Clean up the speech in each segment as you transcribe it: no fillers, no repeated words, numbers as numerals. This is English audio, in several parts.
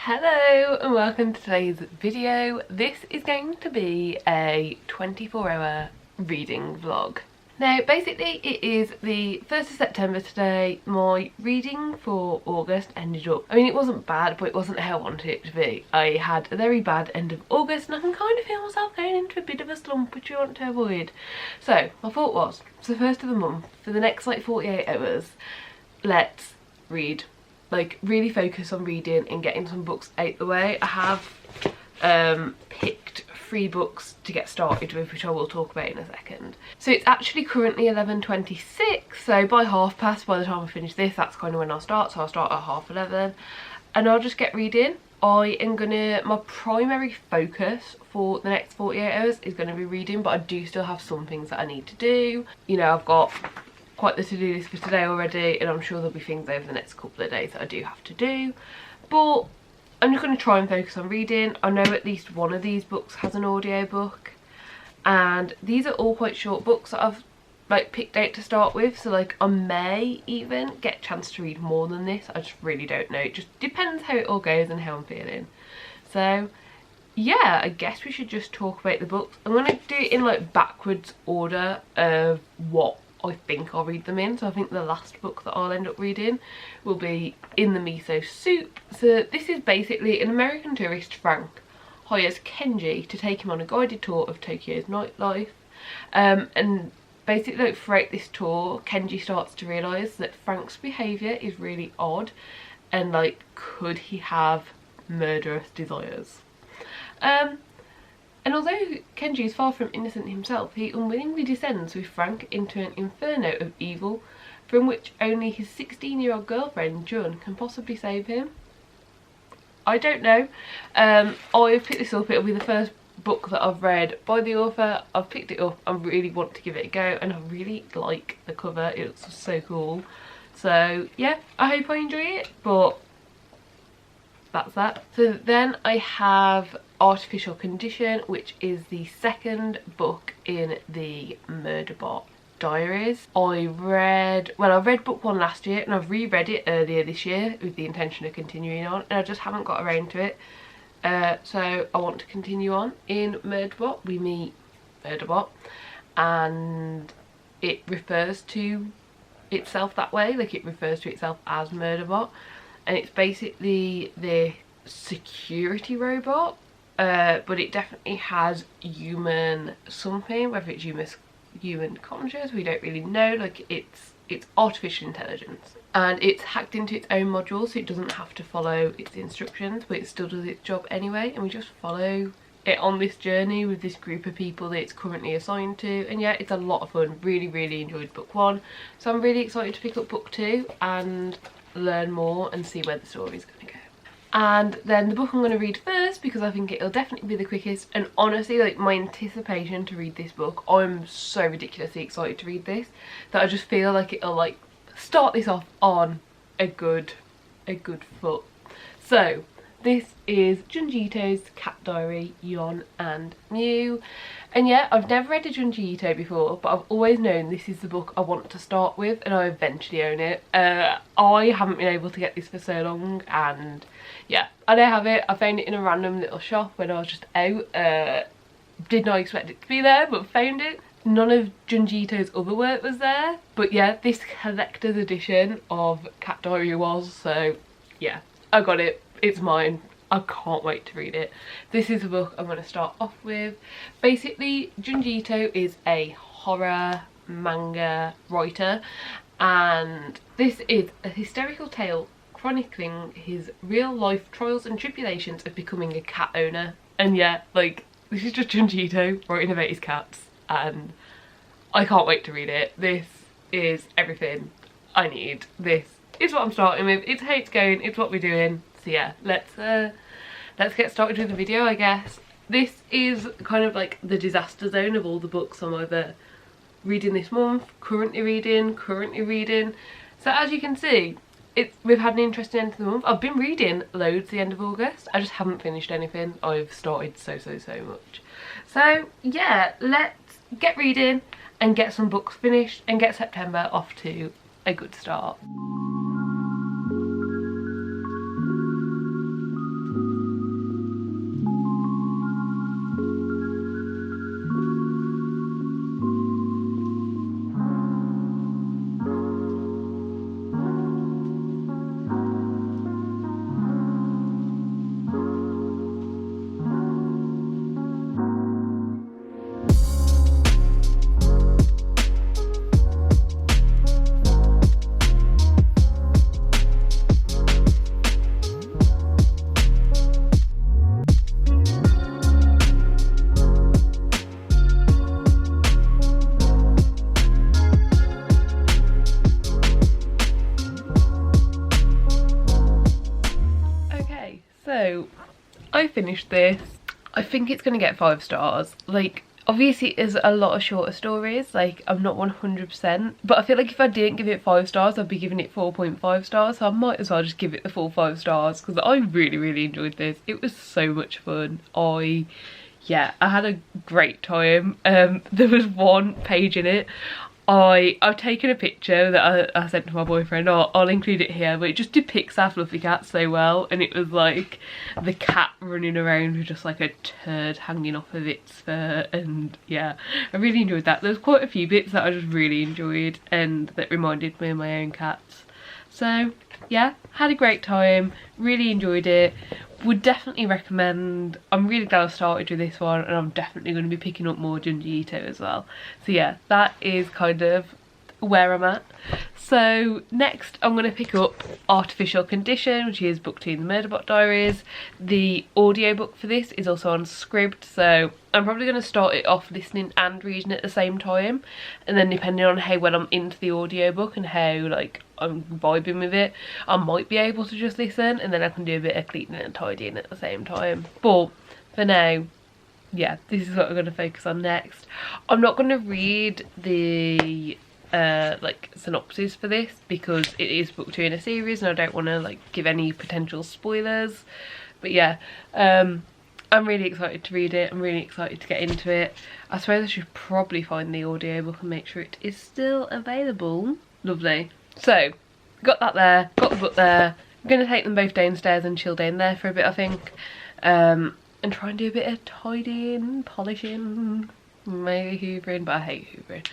Hello and welcome to today's video. This is going to be a 24-hour reading vlog. Now basically it is the 1st of September today. My reading for August ended up, it wasn't bad, but it wasn't how I wanted it to be. I had a very bad end of August and I can kind of feel myself going into a bit of a slump, which I want to avoid. So my thought was, it's the 1st of the month, for the next 48 hours, let's read. Really focus on reading and getting some books out the way. I have picked 3 books to get started with, which I will talk about in a second. So it's actually currently 11:26, so by 30:30, by the time I finish this, that's kind of when I'll start. So I'll start at 11:30 and I'll just get reading. My primary focus for the next 48 hours is going to be reading, but I do still have some things that I need to do. I've got quite the to-do list for today already, and I'm sure there'll be things over the next couple of days that I do have to do, but I'm just going to try and focus on reading. I know at least one of these books has an audiobook, and these are all quite short books that I've picked out to start with, so I may even get a chance to read more than this. I just really don't know. It just depends how it all goes and how I'm feeling. So yeah, I guess we should just talk about the books. I'm going to do it in backwards order of what I think I'll read them in. So I think the last book that I'll end up reading will be In the Miso Soup. So this is basically an American tourist, Frank, hires Kenji to take him on a guided tour of Tokyo's nightlife. And basically throughout this tour, Kenji starts to realise that Frank's behaviour is really odd, and could he have murderous desires? And although Kenji is far from innocent himself, he unwillingly descends with Frank into an inferno of evil from which only his 16-year-old girlfriend, Jun, can possibly save him. I don't know. I've picked this up. It'll be the first book that I've read by the author. I've picked it up. I really want to give it a go, and I really like the cover. It looks so cool. So yeah, I hope I enjoy it, but that's that. So then I have Artificial Condition, which is the second book in the Murderbot diaries. I read book 1 last year, and I've reread it earlier this year with the intention of continuing on, and I just haven't got around to it. So I want to continue on. In Murderbot we meet Murderbot, and it refers to itself that way, it refers to itself as Murderbot, and it's basically the security robot, but it definitely has human something. Whether it's human conscious, we don't really know. It's artificial intelligence, and it's hacked into its own module, so it doesn't have to follow its instructions, but it still does its job anyway, and we just follow it on this journey with this group of people that it's currently assigned to. And yeah, it's a lot of fun. Really enjoyed book 1, so I'm really excited to pick up book 2 and learn more and see where the story is going to go. And then the book I'm going to read first, because I think it'll definitely be the quickest, and honestly my anticipation to read this book, I'm so ridiculously excited to read this that I just feel like it'll start this off on a good foot. So this is Junji Ito's Cat Diary, Yon and Mew. And yeah, I've never read a Junji Ito before, but I've always known this is the book I want to start with, and I eventually own it. I haven't been able to get this for so long, and yeah, I don't have it. I found it in a random little shop when I was just out. Did not expect it to be there, but found it. None of Junji Ito's other work was there, but yeah, this collector's edition of Cat Diary was, so yeah, I got it. It's mine. I can't wait to read it. This is a book I'm going to start off with. Basically, Junji Ito is a horror manga writer, and this is a hysterical tale chronicling his real life trials and tribulations of becoming a cat owner. And yeah, this is just Junji Ito writing about his cats, and I can't wait to read it. This is everything I need. This is what I'm starting with. It's how it's going. It's what we're doing. So yeah, let's get started with the video, I guess. This is kind of the disaster zone of all the books I'm either reading this month, currently reading. So as you can see, we've had an interesting end to the month. I've been reading loads the end of August. I just haven't finished anything. I've started so much. So yeah, let's get reading and get some books finished and get September off to a good start. So I finished this. I think it's gonna get 5 stars. Like, obviously there's a lot of shorter stories, like I'm not 100%, but I feel like if I didn't give it 5 stars I'd be giving it 4.5 stars, so I might as well just give it the full 5 stars because I really enjoyed this. It was so much fun. Yeah, I had a great time. There was one page in it, I've taken a picture that I sent to my boyfriend. I'll include it here, but it just depicts our fluffy cat so well, and it was like the cat running around with just like a turd hanging off of its fur, and yeah, I really enjoyed that. There's quite a few bits that I just really enjoyed and that reminded me of my own cats. So yeah, had a great time, really enjoyed it. Would definitely recommend. I'm really glad I started with this one, and I'm definitely going to be picking up more Junji Ito as well. So yeah, that is kind of where I'm at. So next I'm going to pick up Artificial Condition, which is book 2 in the Murderbot Diaries. The audiobook for this is also on Scribd, so I'm probably going to start it off listening and reading at the same time, and then depending on how well I'm into the audiobook and how like I'm vibing with it, I might be able to just listen, and then I can do a bit of cleaning and tidying at the same time. But for now, yeah, this is what I'm going to focus on next. I'm not going to read the like synopsis for this because it is book 2 in a series and I don't want to like give any potential spoilers. But yeah, I'm really excited to read it. I'm really excited to get into it. I suppose I should probably find the audiobook and make sure it is still available. Lovely. So got that there, got the book there. I'm going to take them both downstairs and chill down there for a bit, I think, and try and do a bit of tidying, polishing, maybe hoovering, but I hate hoovering.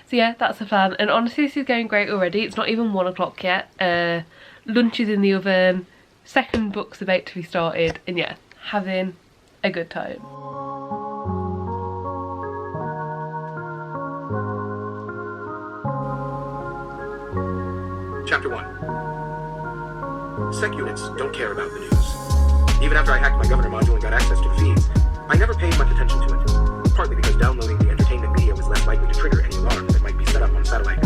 So yeah, that's the plan, and honestly this is going great already. It's not even 1 o'clock yet. Lunch is in the oven, second book's about to be started, and yeah, having a good time. Chapter 1. Sec units don't care about the news. Even after I hacked my governor module and got access to the feeds, I never paid much attention to it. Partly because downloading the entertainment media was less likely to trigger any alarms that might be set up on satellite.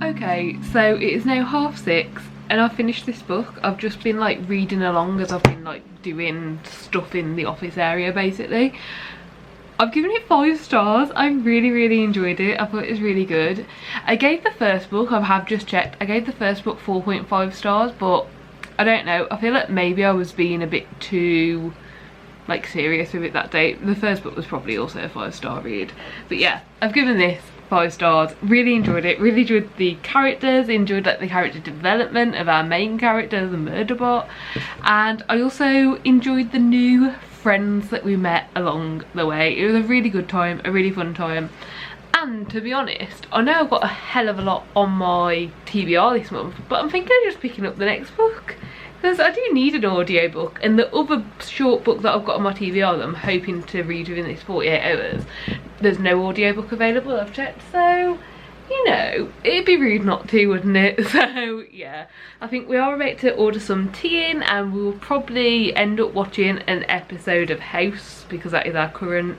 Okay, so it is now 6:30 and I've finished this book. I've just been like reading along as I've been like doing stuff in the office area basically. I've given it 5 stars. I really enjoyed it. I thought it was really good. I gave the first book, I have just checked, I gave the first book 4.5 stars, but I don't know, I feel like maybe I was being a bit too like serious with it that day. The first book was probably also a 5-star read, but yeah, I've given this 5 stars. Really enjoyed it, really enjoyed the characters, enjoyed like the character development of our main character, the Murderbot, and I also enjoyed the new friends that we met along the way. It was a really good time, a really fun time, and to be honest, I know I've got a hell of a lot on my TBR this month, but I'm thinking of just picking up the next book because I do need an audiobook, and the other short book that I've got on my TBR that I'm hoping to read within this 48 hours, there's no audiobook available, I've checked, so you know, it'd be rude not to, wouldn't it? So yeah, I think we are about to order some tea in, and we'll probably end up watching an episode of House because that is our current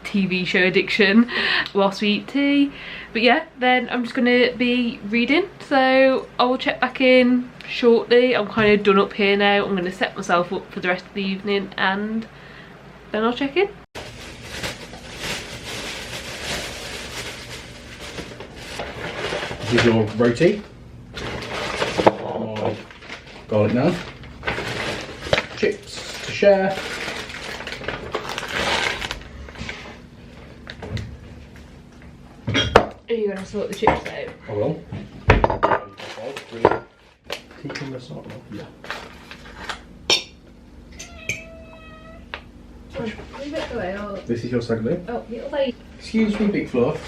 TV show addiction whilst we eat tea. But yeah, then I'm just gonna be reading, so I will check back in shortly. I'm kind of done up here now. I'm gonna set myself up for the rest of the evening and then I'll check in. This is your roti, my garlic naan, chips to share. Are you gonna sort the chips out? I will. Keeping the salt off. Yeah. Leave it away, or... This is your segment. Oh, it'll wait. Excuse me, Big Fluff.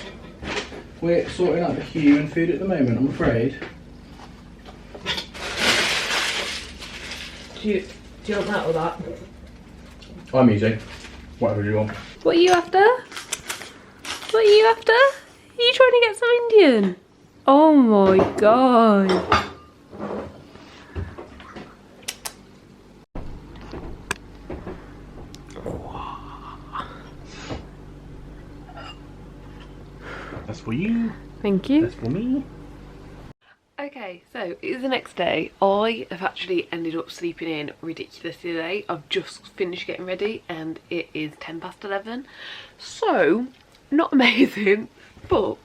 We're sorting out the human food at the moment, I'm afraid. Do you want that or that? I'm easy. Whatever you want. What are you after? What are you after? Are you trying to get some Indian? Oh my god. That's for you. Thank you. That's for me. Okay, so it is the next day. I have actually ended up sleeping in ridiculously late. I've just finished getting ready and it is 11:10. So, not amazing, but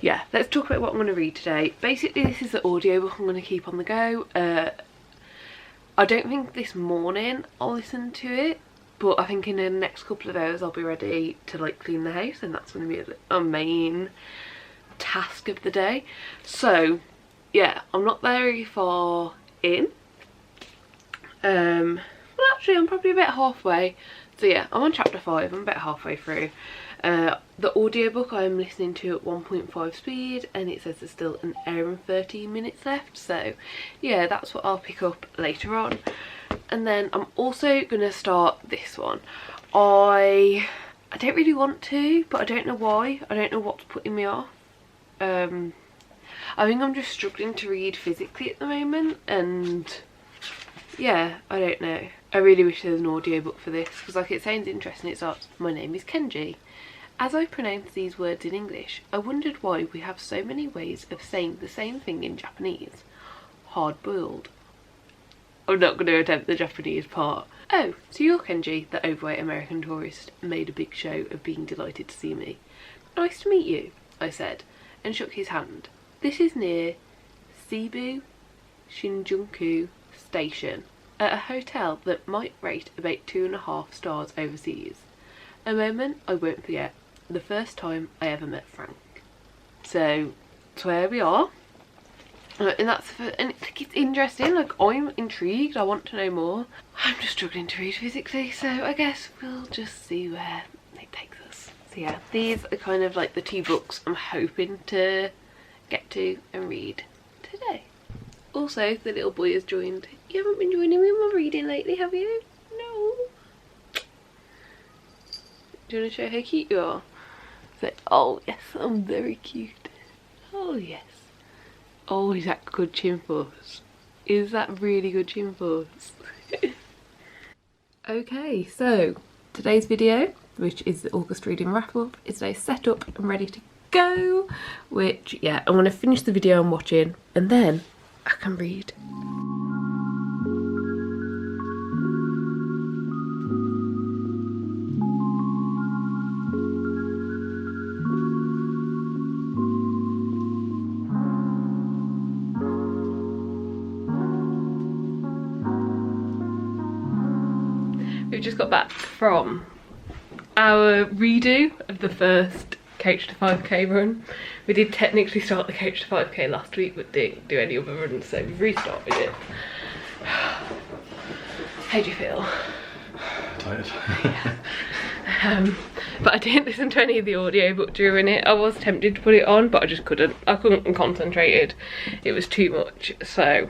yeah, let's talk about what I'm going to read today. Basically, this is the audiobook I'm going to keep on the go. I don't think this morning I'll listen to it, but I think in the next couple of hours I'll be ready to like clean the house, and that's going to be a main task of the day. So yeah, I'm not very far in. Well actually I'm probably about halfway. So yeah, I'm on chapter 5, I'm about halfway through. The audiobook I'm listening to at 1.5 speed, and it says there's still an hour and 13 minutes left, so yeah, that's what I'll pick up later on. And then I'm also gonna start this one. I don't really want to, but I don't know why. I don't know what's putting me off. I think I'm just struggling to read physically at the moment, and yeah, I don't know. I really wish there was an audiobook for this, because like it sounds interesting. It starts, "My name is Kenji. As I pronounce these words in English, I wondered why we have so many ways of saying the same thing in Japanese. Hard-boiled." I'm not going to attempt the Japanese part. "Oh, so you're Kenji," the overweight American tourist made a big show of being delighted to see me. "Nice to meet you," I said, and shook his hand. "This is near Seibu Shinjuku Station, at a hotel that might rate about 2.5 stars overseas. A moment I won't forget, the first time I ever met Frank." So where we are, and it's interesting. Like, I'm intrigued, I want to know more. I'm just struggling to read physically, so I guess we'll just see where it takes us. So yeah, these are kind of like the 2 books I'm hoping to get to and read today. Also, the little boy has joined. You haven't been joining me in my reading lately, have you? No. Do you want to show how cute you are? Say, "Oh yes, I'm very cute." Oh yes. Oh, is that good chin force? Is that really good chin force? Okay, so today's video, which is the August reading wrap up, is today set up and ready to go. Which, yeah, I'm going to finish the video I'm watching and then I can read. We've just got back from our redo of the first Coach to 5k run. We did technically start the Coach to 5k last week, but didn't do any other runs, so we've restarted it. How do you feel? Tired. But I didn't listen to any of the audiobook during it. I was tempted to put it on, but I just couldn't. I couldn't concentrate. It was too much. So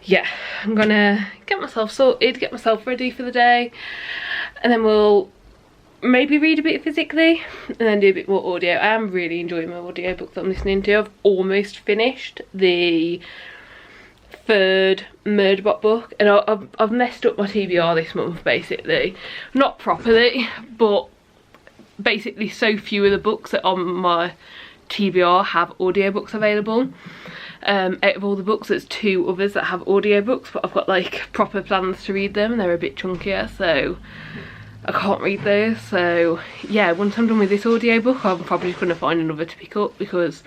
yeah, I'm gonna get myself sorted, get myself ready for the day, and then we'll maybe read a bit physically and then do a bit more audio. I am really enjoying my audiobook that I'm listening to. I've almost finished the 3rd Murderbot book, and I've messed up my TBR this month basically. Not properly, but basically so few of the books that on my TBR have audiobooks available. Out of all the books, there's 2 others that have audiobooks, but I've got like proper plans to read them and they're a bit chunkier, so I can't read those. So yeah, once I'm done with this audiobook, I'm probably just going to find another to pick up, because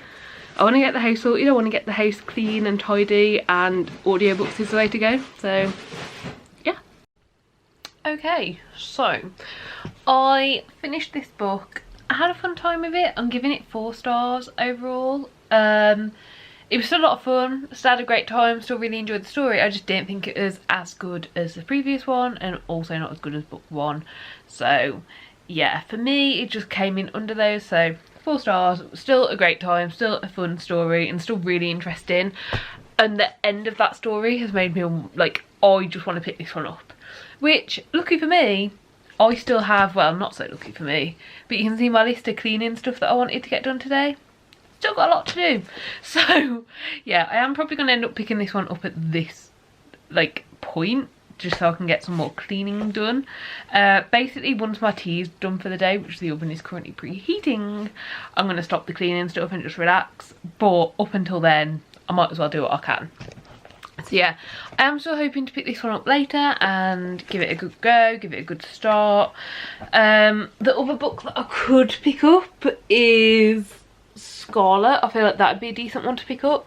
I want to get the house sorted, I want to get the house clean and tidy, and audiobooks is the way to go. So yeah. Okay, so I finished this book. I had a fun time with it. I'm giving it 4 stars overall. It was still a lot of fun, still had a great time, still really enjoyed the story. I just didn't think it was as good as the previous one, and also not as good as book 1. So yeah, for me it just came in under those, so 4 stars. Still a great time, still a fun story, and still really interesting. And the end of that story has made me like, I just want to pick this one up. Which, lucky for me, I still have, well, not so lucky for me, but you can see my list of cleaning stuff that I wanted to get done today. Still got a lot to do. So yeah, I am probably going to end up picking this one up at this like point, just so I can get some more cleaning done. Basically, once my tea is done for the day, which the oven is currently preheating, I'm going to stop the cleaning stuff and just relax. But up until then, I might as well do what I can. So yeah, I am still hoping to pick this one up later and give it a good go, give it a good start. The other book that I could pick up is Scarlet. I feel like that would be a decent one to pick up,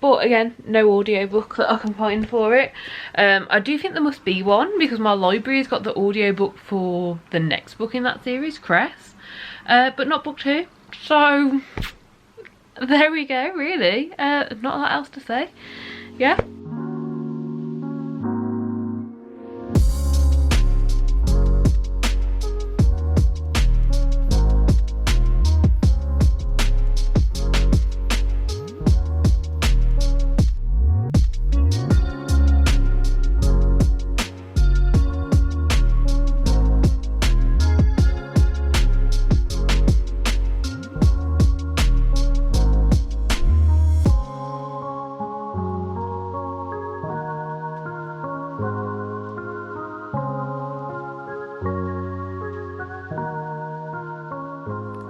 but again, no audiobook that I can find for it. I do think there must be one, because my library's got the audiobook for the next book in that series, Cress, but not book 2. So there we go, really. Not a lot else to say. Yeah.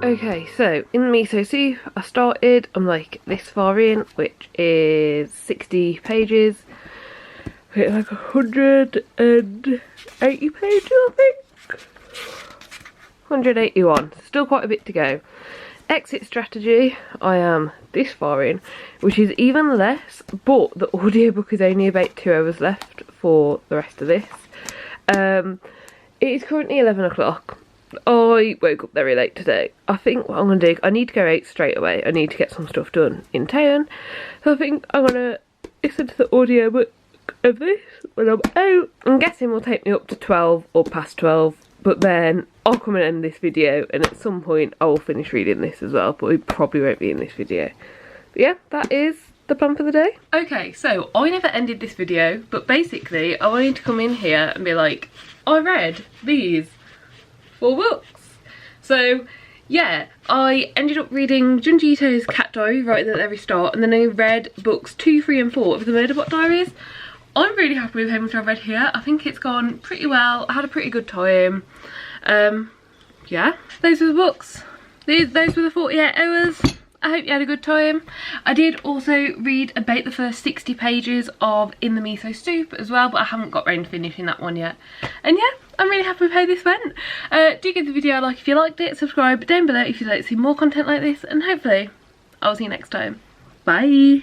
Okay, so in the miso soup, I'm like this far in, which is 60 pages. It's like 180 pages, I think. 181, still quite a bit to go. Exit strategy, I am this far in, which is even less, but the audiobook is only about 2 hours left for the rest of this. It is currently 11 o'clock. I woke up very late today. I think what I'm going to do, I need to go out straight away. I need to get some stuff done in town. So I think I'm going to listen to the audiobook of this when I'm out. I'm guessing will take me up to 12 or past 12. But then I'll come and end this video, and at some point I will finish reading this as well. But it probably won't be in this video. But yeah, that is the plan for the day. Okay, so I never ended this video, but basically I wanted to come in here and be like, I read these 4 books. So yeah, I ended up reading Junji Ito's Cat Diary right at the very start, and then I read books 2, 3 and 4 of the Murderbot Diaries. I'm really happy with how much I've read here. I think it's gone pretty well. I had a pretty good time. Yeah, those were the books. Those were the 48 hours. I hope you had a good time. I did also read about the first 60 pages of In the Miso Soup as well, but I haven't got around to finishing that one yet. And yeah, I'm really happy with how this went. Do give the video a like if you liked it, subscribe down below if you'd like to see more content like this, and hopefully I'll see you next time. Bye!